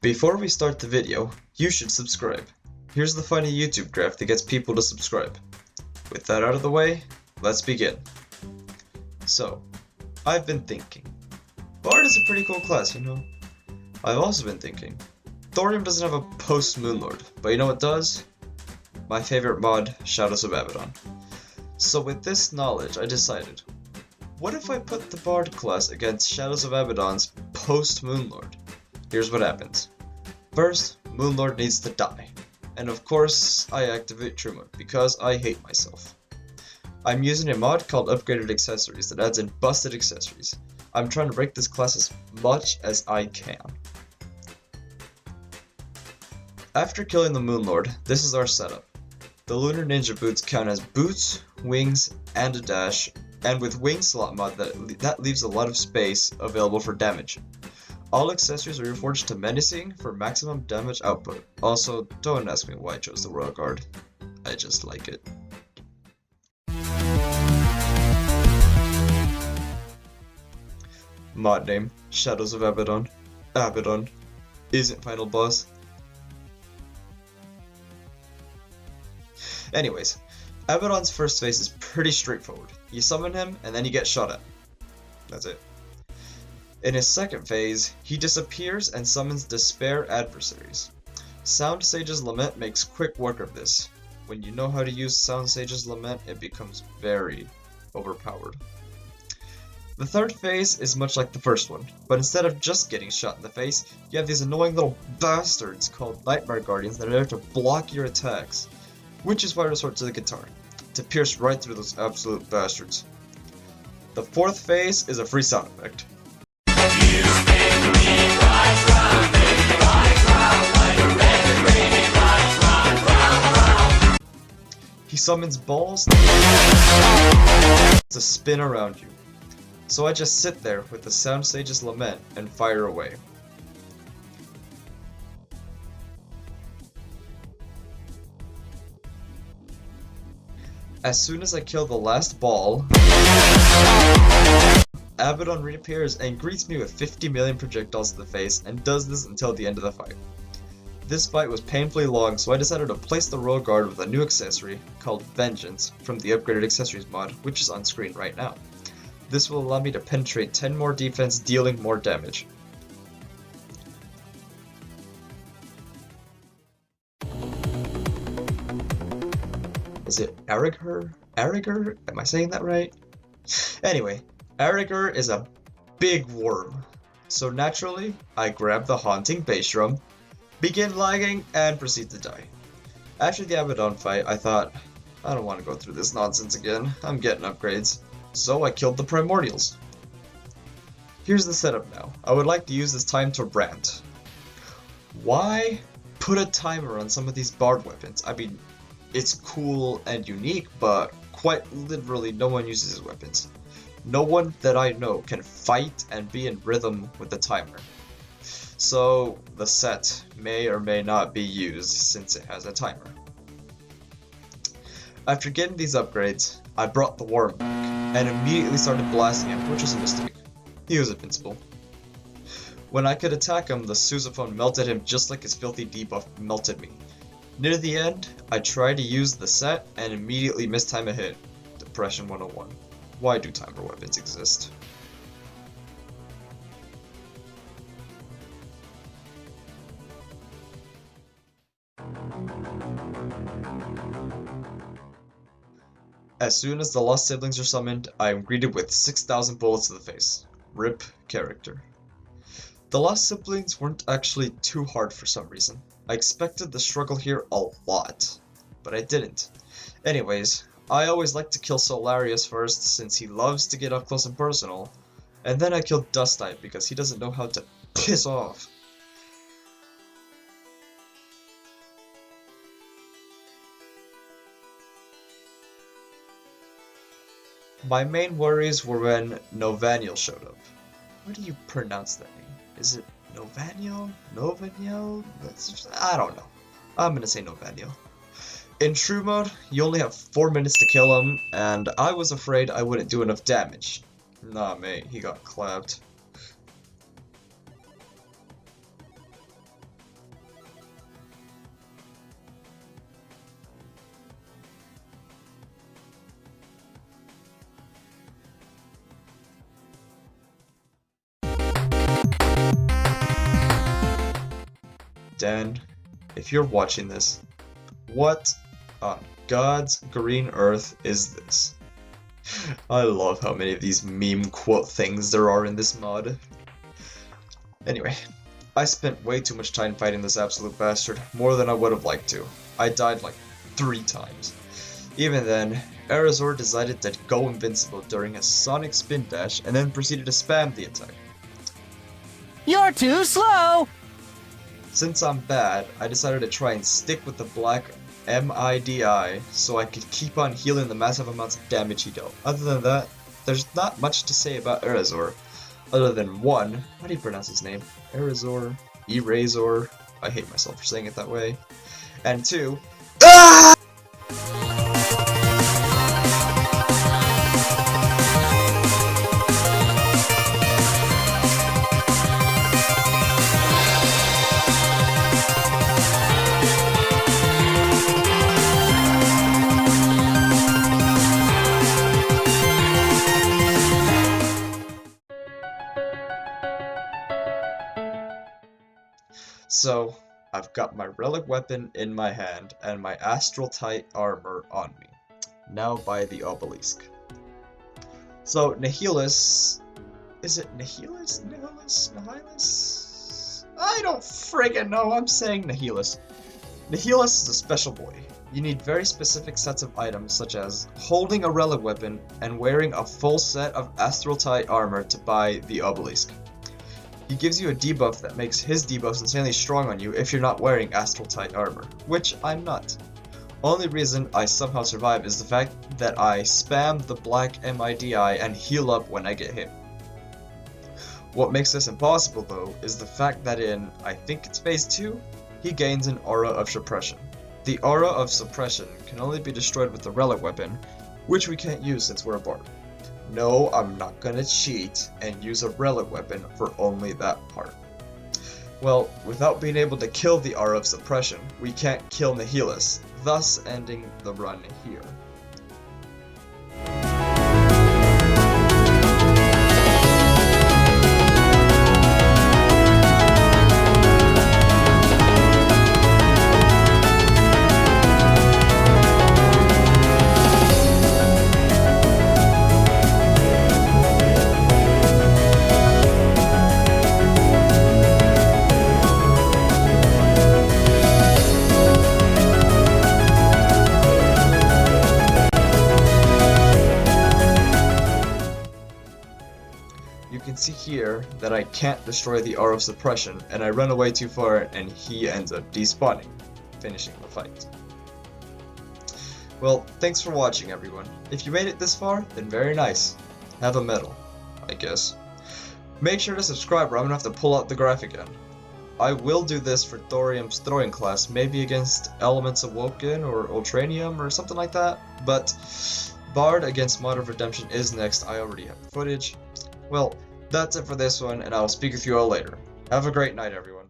Before we start the video, you should subscribe. Here's the funny YouTube graph that gets people to subscribe. With that out of the way, let's begin. So, I've been thinking. Bard is a pretty cool class, you know? I've also been thinking. Thorium doesn't have a post-Moonlord, but you know what does? My favorite mod, Shadows of Abaddon. So with this knowledge, I decided, what if I put the Bard class against Shadows of Abaddon's post-Moonlord? Here's what happens. First, Moonlord needs to die. And of course, I activate True Mode, because I hate myself. I'm using a mod called Upgraded Accessories that adds in busted accessories. I'm trying to break this class as much as I can. After killing the Moonlord, this is our setup. The Lunar Ninja boots count as boots, wings, and a dash, and with Wing Slot mod that leaves a lot of space available for damage. All accessories are reforged to Menacing for maximum damage output. Also, don't ask me why I chose the Royal Guard. I just like it. Mod name, Shadows of Abaddon. Abaddon isn't final boss. Anyways, Abaddon's first phase is pretty straightforward. You summon him, and then you get shot at. That's it. In his second phase, he disappears and summons despair adversaries. Sound Sage's Lament makes quick work of this. When you know how to use Sound Sage's Lament, it becomes very overpowered. The third phase is much like the first one, but instead of just getting shot in the face, you have these annoying little bastards called Nightmare Guardians that are there to block your attacks, which is why I resort to the guitar, to pierce right through those absolute bastards. The fourth phase is a free sound effect. He summons balls to spin around you. So I just sit there with the Sound Sage's Lament and fire away. As soon as I kill the last ball, Abaddon reappears and greets me with 50 million projectiles to the face and does this until the end of the fight. This fight was painfully long, so I decided to place the Royal Guard with a new accessory called Vengeance from the Upgraded Accessories mod, which is on screen right now. This will allow me to penetrate 10 more defense, dealing more damage. Is it Araghur? Araghur? Am I saying that right? Anyway, Araghur is a big worm. So naturally, I grab the Haunting Bass Drum, begin lagging, and proceed to die. After the Abaddon fight, I thought, I don't want to go through this nonsense again. I'm getting upgrades. So I killed the Primordials. Here's the setup now. I would like to use this time to rant. Why put a timer on some of these Bard weapons? I mean, it's cool and unique, but quite literally no one uses his weapons. No one that I know can fight and be in rhythm with the timer. So the set may or may not be used since it has a timer. After getting these upgrades, I brought the worm back and immediately started blasting him, which was a mistake. He was invincible. When I could attack him, the sousaphone melted him just like his filthy debuff melted me. Near the end, I tried to use the set and immediately mistime a hit. Depression 101. Why do timer weapons exist? As soon as the Lost Siblings are summoned, I am greeted with 6,000 bullets to the face. RIP character. The Lost Siblings weren't actually too hard for some reason. I expected the struggle here a lot, but I didn't. Anyways, I always like to kill Solarius first since he loves to get up close and personal, and then I killed Dustite because he doesn't know how to piss off. My main worries were when Novaniel showed up. How do you pronounce that name? Is it Novaniel? Novaniel? I don't know. I'm gonna say Novaniel. In True Mode, you only have 4 minutes to kill him, and I was afraid I wouldn't do enough damage. Nah, mate, he got clapped. Dan, if you're watching this, what on God's green earth is this? I love how many of these meme quote things there are in this mod. Anyway, I spent way too much time fighting this absolute bastard, more than I would have liked to. I died like 3 times. Even then, Araghur decided to go invincible during a sonic spin dash and then proceeded to spam the attack. You're too slow! Since I'm bad, I decided to try and stick with the black MIDI so I could keep on healing the massive amounts of damage he dealt. Other than that, there's not much to say about Araghur, other than 1, how do you pronounce his name? Araghur, Eraser, I hate myself for saying it that way, and 2, ah! So, I've got my relic weapon in my hand and my astral tight armor on me, now by the obelisk. So, Nihilus, is it Nihilus? Nihilus? I don't friggin' know, I'm saying Nihilus. Nihilus is a special boy. You need very specific sets of items such as holding a relic weapon and wearing a full set of astral tight armor to buy the obelisk. He gives you a debuff that makes his debuffs insanely strong on you if you're not wearing astral tight armor, which I'm not. Only reason I somehow survive is the fact that I spam the black MIDI and heal up when I get hit. What makes this impossible though is the fact that in, I think it's phase 2, he gains an aura of suppression. The aura of suppression can only be destroyed with the relic weapon, which we can't use since we're a bard. No, I'm not gonna cheat and use a relic weapon for only that part. Well, without being able to kill the aura of suppression, we can't kill Nihilus, thus ending the run here. You can see here that I can't destroy the aura of suppression, and I run away too far and he ends up despawning, finishing the fight. Well, thanks for watching everyone. If you made it this far, then very nice. Have a medal, I guess. Make sure to subscribe or I'm gonna have to pull out the graph again. I will do this for Thorium's throwing class, maybe against Elements Awoken or Ultranium or something like that, but Bard against Mod of Redemption is next. I already have the footage. Well, that's it for this one, and I'll speak with you all later. Have a great night, everyone.